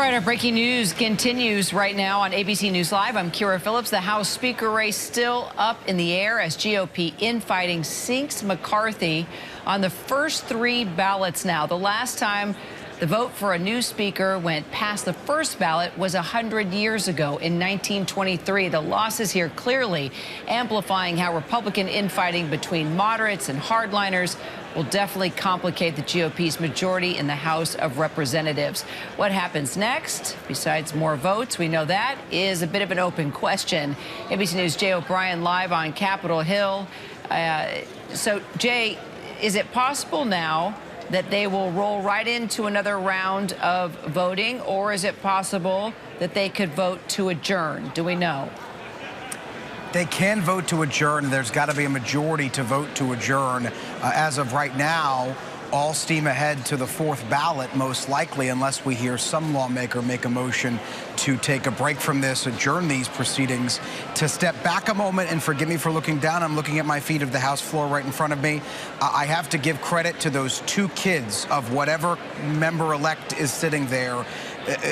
right, our breaking news continues right now on ABC News Live. I'm Kira Phillips. The House Speaker race still up in the air as GOP infighting sinks McCarthy on the first three ballots now. The last time the vote for a new speaker went past the first ballot was 100 years ago in 1923. The losses here clearly amplifying how Republican infighting between moderates and hardliners will definitely complicate the GOP's majority in the House of Representatives. What happens next, besides more votes, we know that, is a bit of an open question. ABC News' Jay O'Brien live on Capitol Hill. So, Jay, is it possible now that they will roll right into another round of voting, or is it possible that they could vote to adjourn? Do we know? They can vote to adjourn. There's got to be a majority to vote to adjourn. As of right now, all steam ahead to the fourth ballot, most likely, unless we hear some lawmaker make a motion to take a break from this, adjourn these proceedings. To step back a moment, and forgive me for looking down, I'm looking at my feet of the House floor right in front of me. I have to give credit to those two kids of whatever member-elect is sitting there.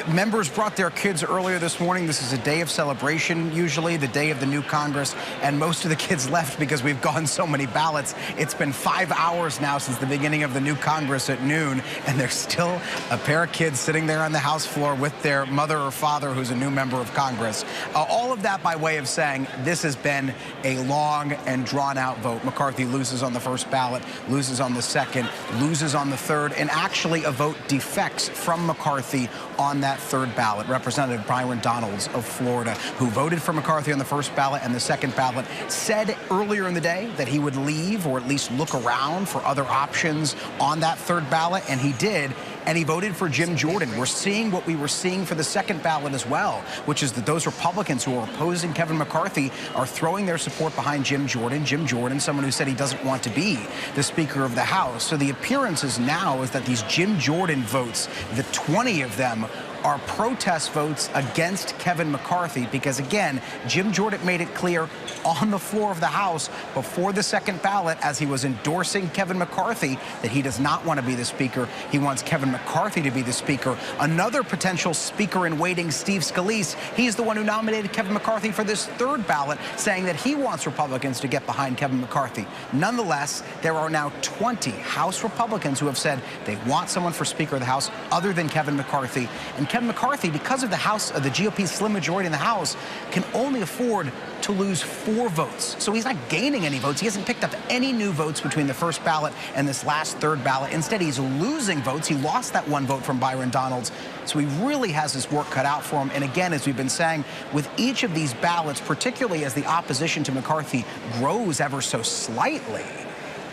Members brought their kids earlier this morning. This is a day of celebration, usually, the day of the new Congress, and most of the kids left because we've gone so many ballots. It's been 5 hours now since the beginning of the new Congress at noon, and there's still a pair of kids sitting there on the House floor with their mother or father who's a new member of Congress. All of that by way of saying this has been a long and drawn-out vote. McCarthy loses on the first ballot, loses on the second, loses on the third, and actually a vote defects from McCarthy on that third ballot. Representative Byron Donalds of Florida, who voted for McCarthy on the first ballot and the second ballot, said earlier in the day that he would leave or at least look around for other options on that third ballot, and he did. And he voted for Jim Jordan. We're seeing what we were seeing for the second ballot as well, which is that those Republicans who are opposing Kevin McCarthy are throwing their support behind Jim Jordan. Jim Jordan, someone who said he doesn't want to be the Speaker of the House. So the appearances now is that these Jim Jordan votes, the 20 of them, are protest votes against Kevin McCarthy because, again, Jim Jordan made it clear on the floor of the House before the second ballot as he was endorsing Kevin McCarthy that he does not want to be the Speaker. He wants Kevin McCarthy to be the Speaker. Another potential Speaker in waiting, Steve Scalise, he's the one who nominated Kevin McCarthy for this third ballot, saying that he wants Republicans to get behind Kevin McCarthy. Nonetheless, there are now 20 House Republicans who have said they want someone for Speaker of the House other than Kevin McCarthy. And Kevin McCarthy, because of the GOP's slim majority in the House, can only afford to lose 4 votes. So he's not gaining any votes. He hasn't picked up any new votes between the first ballot and this last third ballot. Instead, he's losing votes. He lost that 1 vote from Byron Donalds. So he really has his work cut out for him. And again, as we've been saying, with each of these ballots, particularly as the opposition to McCarthy grows ever so slightly,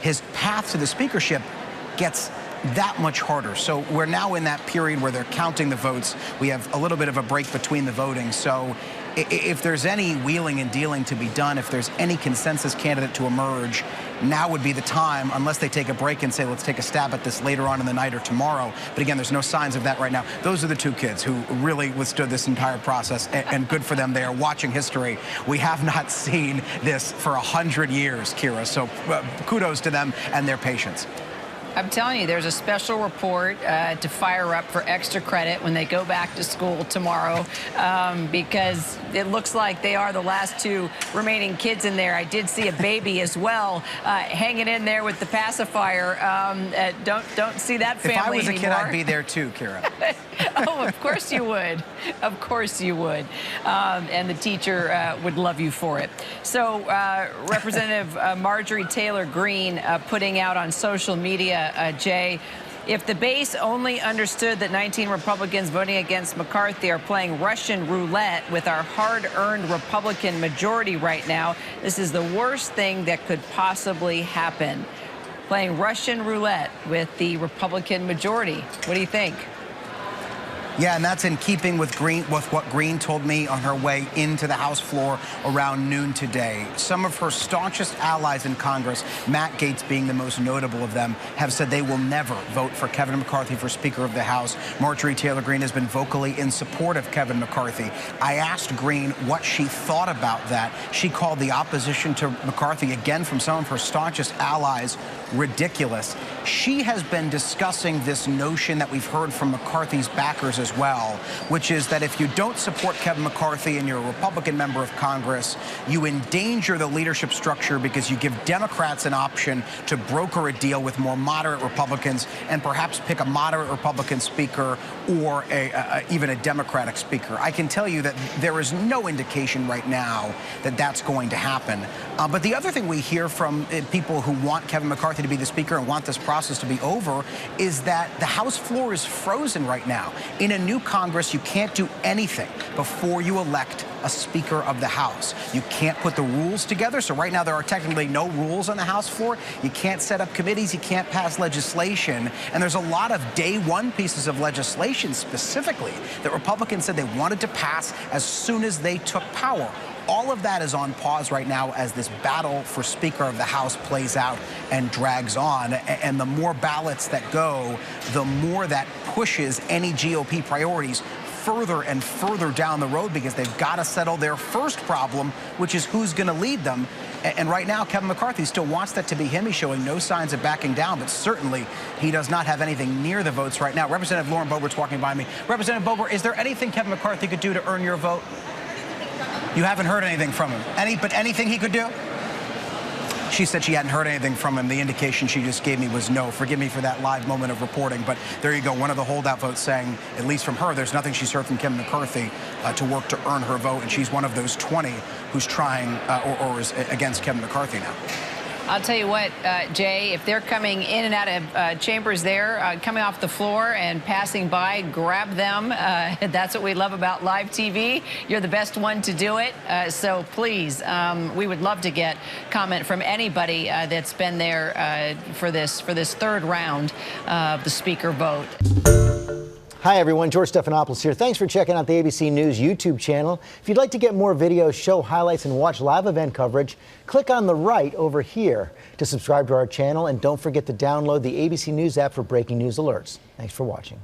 his path to the speakership gets that much harder. So we're now in that period where they're counting the votes. We have a little bit of a break between the voting. So if there's any wheeling and dealing to be done, if there's any consensus candidate to emerge, now would be the time, unless they take a break and say, let's take a stab at this later on in the night or tomorrow. But again, there's no signs of that right now. Those are the 2 kids who really withstood this entire process, and good for them. They are watching history. We have not seen this for 100 years, Kira. So kudos to them and their patience. I'm telling you, there's a special report to fire up for extra credit when they go back to school tomorrow because it looks like they are the last 2 remaining kids in there. I did see a baby as well hanging in there with the pacifier. Don't see that family anymore. If I was a kid, I'd be there too, Kira. Oh, of course you would. Of course you would. And the teacher would love you for it. So Representative Marjorie Taylor Greene putting out on social media, Jay, if the base only understood that 19 Republicans voting against McCarthy are playing Russian roulette with our hard-earned Republican majority right now, this is the worst thing that could possibly happen. Playing Russian roulette with the Republican majority. What do you think? Yeah, and that's in keeping with what Greene told me on her way into the House floor around noon today. Some of her staunchest allies in Congress, Matt Gaetz being the most notable of them, have said they will never vote for Kevin McCarthy for Speaker of the House. Marjorie Taylor Greene has been vocally in support of Kevin McCarthy. I asked Greene what she thought about that. She called the opposition to McCarthy, again from some of her staunchest allies, ridiculous. She has been discussing this notion that we've heard from McCarthy's backers as well, which is that if you don't support Kevin McCarthy and you're a Republican member of Congress, you endanger the leadership structure because you give Democrats an option to broker a deal with more moderate Republicans and perhaps pick a moderate Republican speaker or even a Democratic speaker. I can tell you that there is no indication right now that that's going to happen. But the other thing we hear from people who want Kevin McCarthy to be the speaker and want this process to be over is that the House floor is frozen right now. In a new Congress, you can't do anything before you elect a Speaker of the House. You can't put the rules together. So right now there are technically no rules on the House floor. You can't set up committees. You can't pass legislation. And there's a lot of day one pieces of legislation specifically that Republicans said they wanted to pass as soon as they took power. All of that is on pause right now as this battle for Speaker of the House plays out and drags on. And the more ballots that go, the more that pushes any GOP priorities further and further down the road because they've got to settle their first problem, which is who's going to lead them. And right now, Kevin McCarthy still wants that to be him. He's showing no signs of backing down, but certainly he does not have anything near the votes right now. Representative Lauren Boebert's walking by me. Representative Boebert, is there anything Kevin McCarthy could do to earn your vote? You haven't heard anything from him. But anything he could do? She said she hadn't heard anything from him. The indication she just gave me was no. Forgive me for that live moment of reporting, but there you go. One of the holdout votes saying, at least from her, there's nothing she's heard from Kevin McCarthy to work to earn her vote, and she's one of those 20 who's trying or is against Kevin McCarthy now. I'll tell you what, Jay, if they're coming in and out of chambers there, coming off the floor and passing by, grab them. That's what we love about live TV. You're the best one to do it. So please, we would love to get comment from anybody that's been there for this third round of the speaker vote. Hi, everyone. George Stephanopoulos here. Thanks for checking out the ABC News YouTube channel. If you'd like to get more videos, show highlights, and watch live event coverage, click on the right over here to subscribe to our channel. And don't forget to download the ABC News app for breaking news alerts. Thanks for watching.